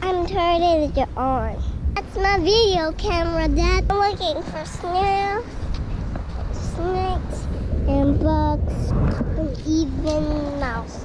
I'm turning it on. That's my video camera, Dad. I'm looking for snails, snakes, and bugs, and even mouses.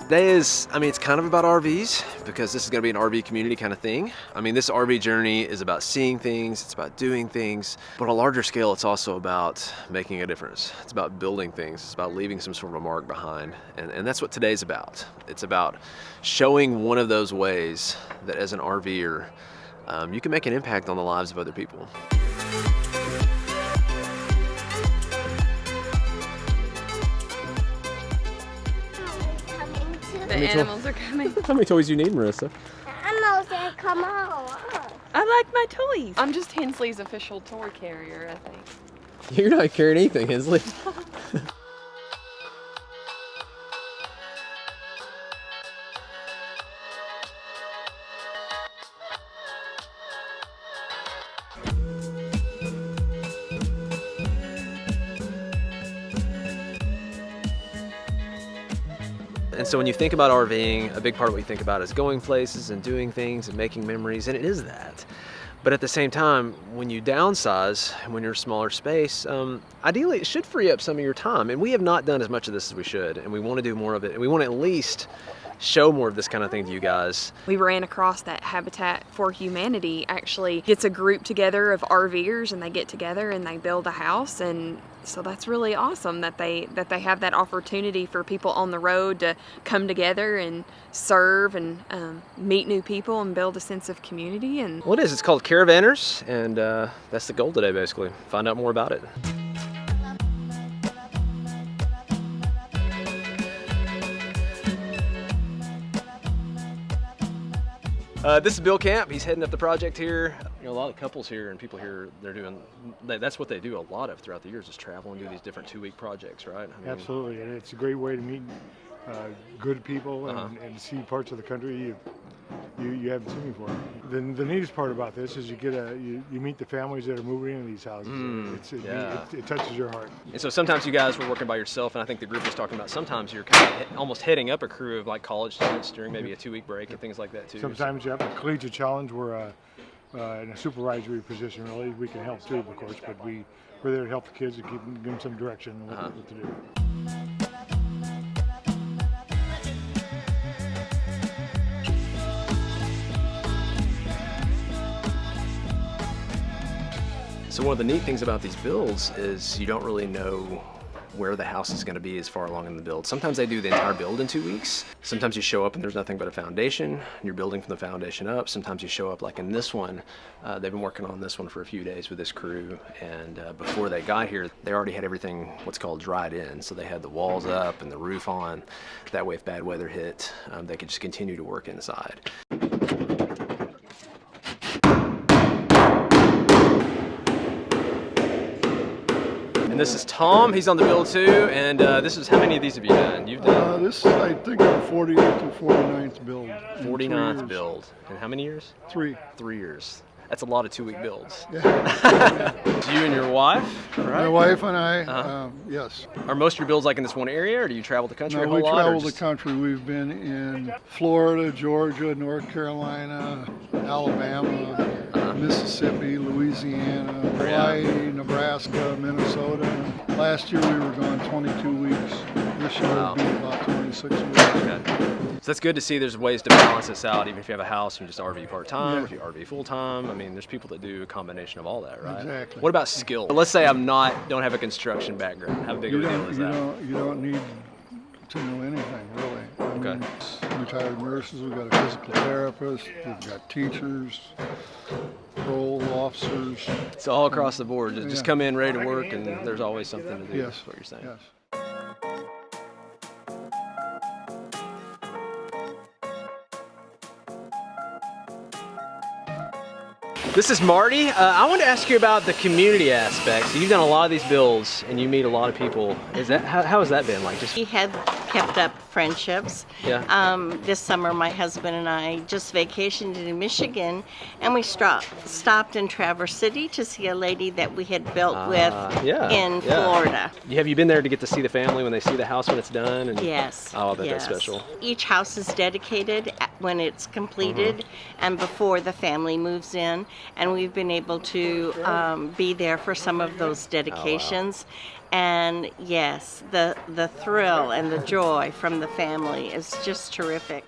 Today is, it's kind of about RVs because this is going to be an RV community kind of thing. This RV journey is about seeing things, it's about doing things, but on a larger scale, it's also about making a difference. It's about building things, it's about leaving some sort of a mark behind. And that's what today's about. It's about showing one of those ways that as an RVer, you can make an impact on the lives of other people. The animals are coming. How many toys do you need, Marissa? Animals that come on. I like my toys. I'm just Hensley's official toy carrier, I think. You're not carrying anything, Hensley. And so when you think about RVing, a big part of what you think about is going places and doing things and making memories, and it is that. But at the same time, when you downsize, when you're a smaller space, ideally it should free up some of your time. And we have not done as much of this as we should, and we want to do more of it. And we want to at least show more of this kind of thing to you guys. We ran across that Habitat for Humanity actually gets a group together of RVers, and they get together and they build a house. And so that's really awesome that they have that opportunity for people on the road to come together and serve and meet new people and build a sense of community. And well, it is. It's called Caravanners, and that's the goal today, basically. Find out more about it. This is Bill Camp. He's heading up the project here. A lot of couples here and people here, that's what they do a lot of throughout the years, is travel and do these different 2-week projects, right? Absolutely, and it's a great way to meet good people and see parts of the country you haven't seen before. The neatest part about this is you meet the families that are moving into these houses. It touches your heart. And so sometimes you guys were working by yourself, and I think the group was talking about sometimes you're kind of almost heading up a crew of like college students during maybe a 2-week break and things like that too. Sometimes you have a collegiate challenge where in a supervisory position, really, we can help too, of course, but we're there to help the kids and give them some direction on what to do. So one of the neat things about these builds is you don't really know where the house is going to be as far along in the build. Sometimes they do the entire build in 2 weeks. Sometimes you show up and there's nothing but a foundation, and you're building from the foundation up. Sometimes you show up like in this one. They've been working on this one for a few days with this crew, and before they got here, they already had everything what's called dried in. So they had the walls up and the roof on. That way if bad weather hit, they could just continue to work inside. And this is Tom, he's on the build too, and this is, how many of these have you done? You've done? This, I think, our 48th or 49th build. 49th build. And how many years? 3. 3 years. That's a lot of 2-week builds. Yeah. You and your wife, right? My wife and I, yes. Are most of your builds like in this one area, or do you travel the country a whole lot? We travel the country. We've been in Florida, Georgia, North Carolina, Alabama, Mississippi, Louisiana, Hawaii, Nebraska, Minnesota. Last year we were gone 22 weeks. This year it'll be about 26 weeks. Okay. So that's good to see there's ways to balance this out, even if you have a house and you just RV part-time, or if you RV full-time. There's people that do a combination of all that, right? Exactly. What about skill? Let's say don't have a construction background. How big of a deal is that? You don't need to know anything, really. Okay. Retired nurses, we've got a physical therapist, we've got teachers, parole officers. So all across the board, just come in ready to work, and there's always something to do. Yes. That's what you're saying. Yes. This is Marty. I wanted to ask you about the community aspect. So you've done a lot of these builds and you meet a lot of people. Is that how has that been like? We had kept up friendships. Yeah. This summer my husband and I just vacationed in Michigan, and we stopped in Traverse City to see a lady that we had built with in Florida. Have you been there to get to see the family when they see the house when it's done? And, Yes. Oh, I bet yes. that's special. Each house is dedicated when it's completed and before the family moves in. And we've been able to be there for some of those dedications. And yes, the thrill and the joy from the family is just terrific.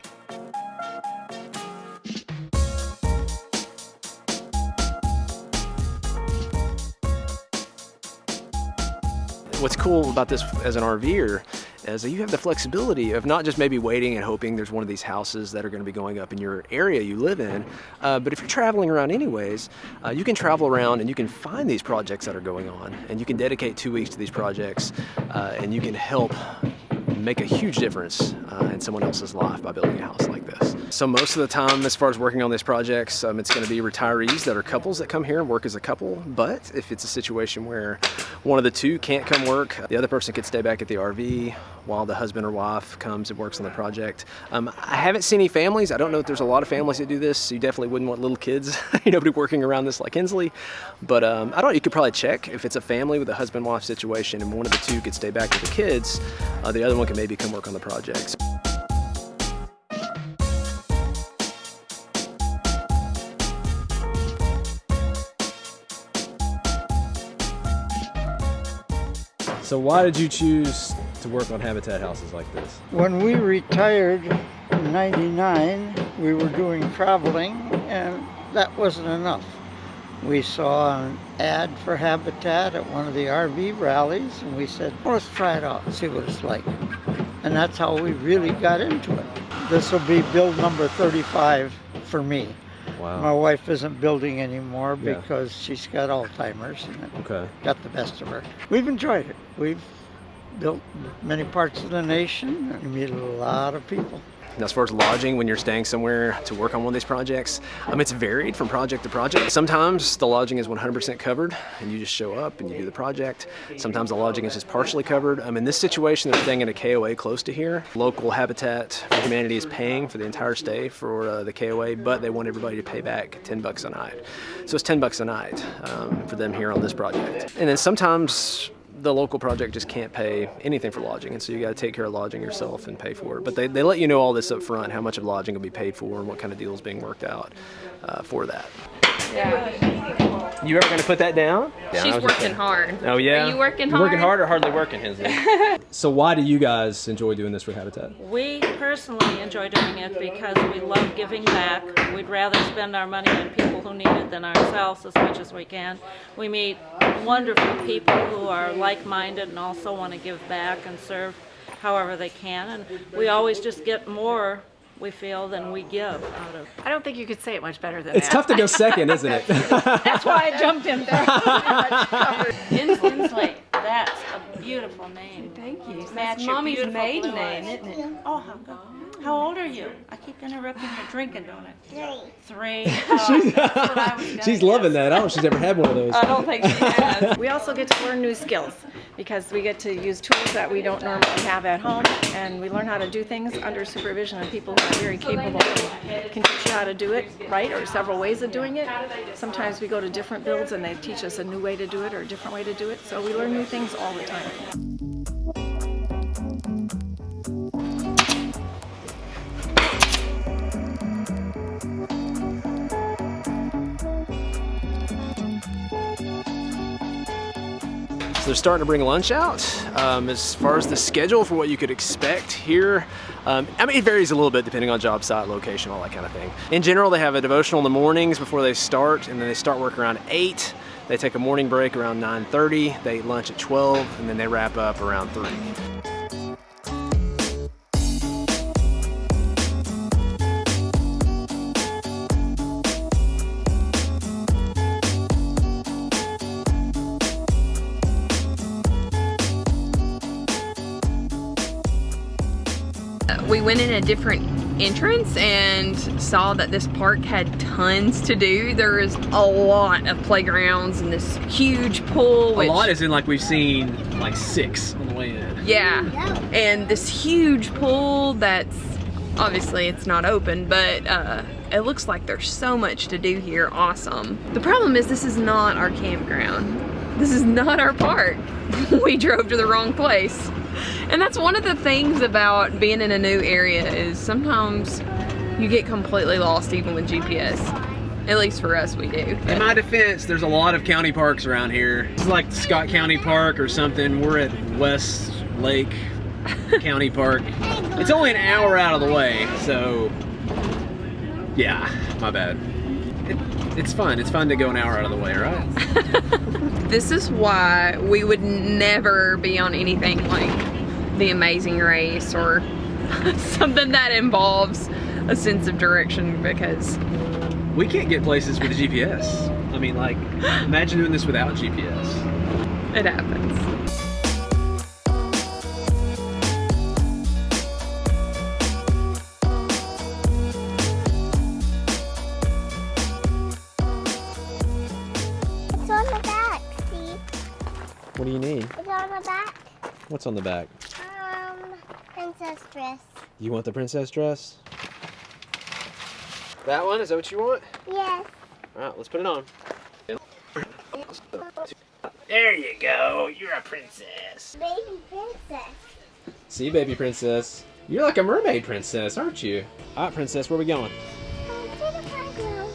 What's cool about this as an RVer is that you have the flexibility of not just maybe waiting and hoping there's one of these houses that are going to be going up in your area you live in, but if you're traveling around anyways, you can travel around and you can find these projects that are going on, and you can dedicate 2 weeks to these projects, and you can help make a huge difference in someone else's life by building a house like this. So most of the time, as far as working on these projects, it's going to be retirees that are couples that come here and work as a couple. But if it's a situation where one of the two can't come work, the other person could stay back at the RV while the husband or wife comes and works on the project. I haven't seen any families. I don't know if there's a lot of families that do this. So you definitely wouldn't want little kids, nobody working around this like Hensley. But I don't know, you could probably check if it's a family with a husband-wife situation and one of the two could stay back with the kids, the other one can maybe come work on the projects. So why did you choose to work on habitat houses like this? When we retired in '99, we were doing traveling, and that wasn't enough. We saw an ad for Habitat at one of the RV rallies, and we said, well, let's try it out and see what it's like. And that's how we really got into it. This will be build number 35 for me. Wow. My wife isn't building anymore because she's got Alzheimer's and it got the best of her. We've enjoyed it. We've built many parts of the nation and we meet a lot of people. Now, as far as lodging, when you're staying somewhere to work on one of these projects, it's varied from project to project. Sometimes the lodging is 100% covered and you just show up and you do the project. Sometimes the lodging is just partially covered. In this situation, they're staying in a KOA close to here. Local Habitat for Humanity is paying for the entire stay for the KOA, but they want everybody to pay back $10 a night. So it's $10 a night for them here on this project. And then sometimes the local project just can't pay anything for lodging, and so you got to take care of lodging yourself and pay for it. But they let you know all this up front, how much of lodging will be paid for and what kind of deal is being worked out for that. Yeah. You ever going to put that down? She's working hard. Oh yeah? Are you working You're hard? working hard or hardly working, Hensley? So why do you guys enjoy doing this with Habitat? We personally enjoy doing it because we love giving back. We'd rather spend our money on people who need it than ourselves as much as we can. We meet wonderful people who are like-minded and also want to give back and serve however they can. And we always just get more, we feel, than we give out of. I don't think you could say it much better than It's that. tough to go second, isn't it? That's why I jumped in there. Hensley, that's a beautiful name. Thank you. Match That's your Mommy's beautiful maiden blue name, eyes. isn't it? Oh, how good. How old are you? I keep interrupting your drinking, don't I? 3. She's loving that. I don't know if she's ever had one of those. I don't think she has. We also get to learn new skills because we get to use tools that we don't normally have at home, and we learn how to do things under supervision of people who are very capable and can teach you how to do it right, or several ways of doing it. Sometimes we go to different builds and they teach us a new way to do it or a different way to do it, so we learn new things all the time. They're starting to bring lunch out. As far as the schedule for what you could expect here, it varies a little bit depending on job site, location, all that kind of thing. In general, they have a devotional in the mornings before they start, and then they start work around 8. They take a morning break around 9:30. They eat lunch at 12, and then they wrap up around 3. We went in a different entrance and saw that this park had tons to do. There is a lot of playgrounds and this huge pool. A lot is in like we've seen like 6 on the way in. Yeah, and this huge pool that's obviously it's not open, but it looks like there's so much to do here. Awesome. The problem is this is not our campground. This is not our park. We drove to the wrong place. And that's one of the things about being in a new area is sometimes you get completely lost even with GPS. At least for us, we do. In my defense, there's a lot of county parks around here. It's like Scott County Park or something. We're at West Lake County Park. It's only an hour out of the way, so yeah, my bad. It's fun. It's fun to go an hour out of the way, right? This is why we would never be on anything like The Amazing Race or something that involves a sense of direction, because we can't get places with GPS. I mean, like, imagine doing this without GPS. It happens. It's on the back, Steve. What do you need? It's on the back. What's on the back? Princess dress. You want the princess dress? That one? Is that what you want? Yes. Alright, let's put it on. There you go. You're a princess. Baby princess. See, baby princess. You're like a mermaid princess, aren't you? Alright, princess, where are we going? To the playground.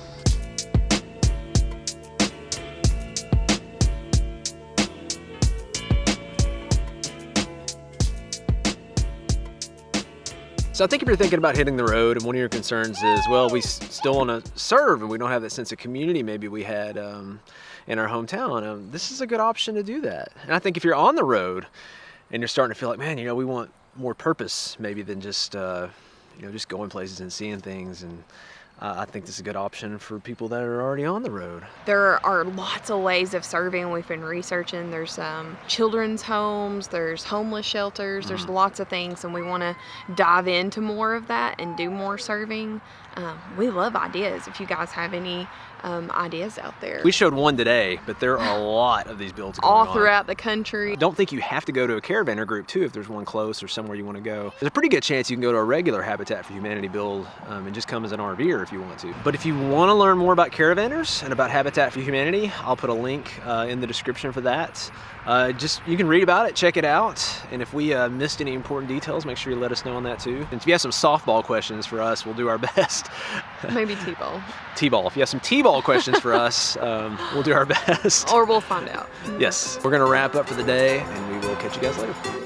So I think if you're thinking about hitting the road and one of your concerns is, well, we still want to serve and we don't have that sense of community maybe we had in our hometown, this is a good option to do that. And I think if you're on the road and you're starting to feel like, man, you know, we want more purpose maybe than just, you know, just going places and seeing things, and I think this is a good option for people that are already on the road. There are lots of ways of serving. We've been researching. There's children's homes, there's homeless shelters, there's lots of things, and we want to dive into more of that and do more serving. We love ideas. If you guys have any ideas out there. We showed one today, but there are a lot of these builds going on. All throughout the country. Don't think you have to go to a caravaner group too if there's one close or somewhere you want to go. There's a pretty good chance you can go to a regular Habitat for Humanity build and just come as an RVer if you want to. But if you want to learn more about caravanners and about Habitat for Humanity, I'll put a link in the description for that. You can read about it, check it out, and if we missed any important details, make sure you let us know on that too. And if you have some softball questions for us, we'll do our best. Maybe T-ball. T-ball. If you have some T-ball questions for us, we'll do our best. Or we'll find out. Yes. We're going to wrap up for the day, and we will catch you guys later.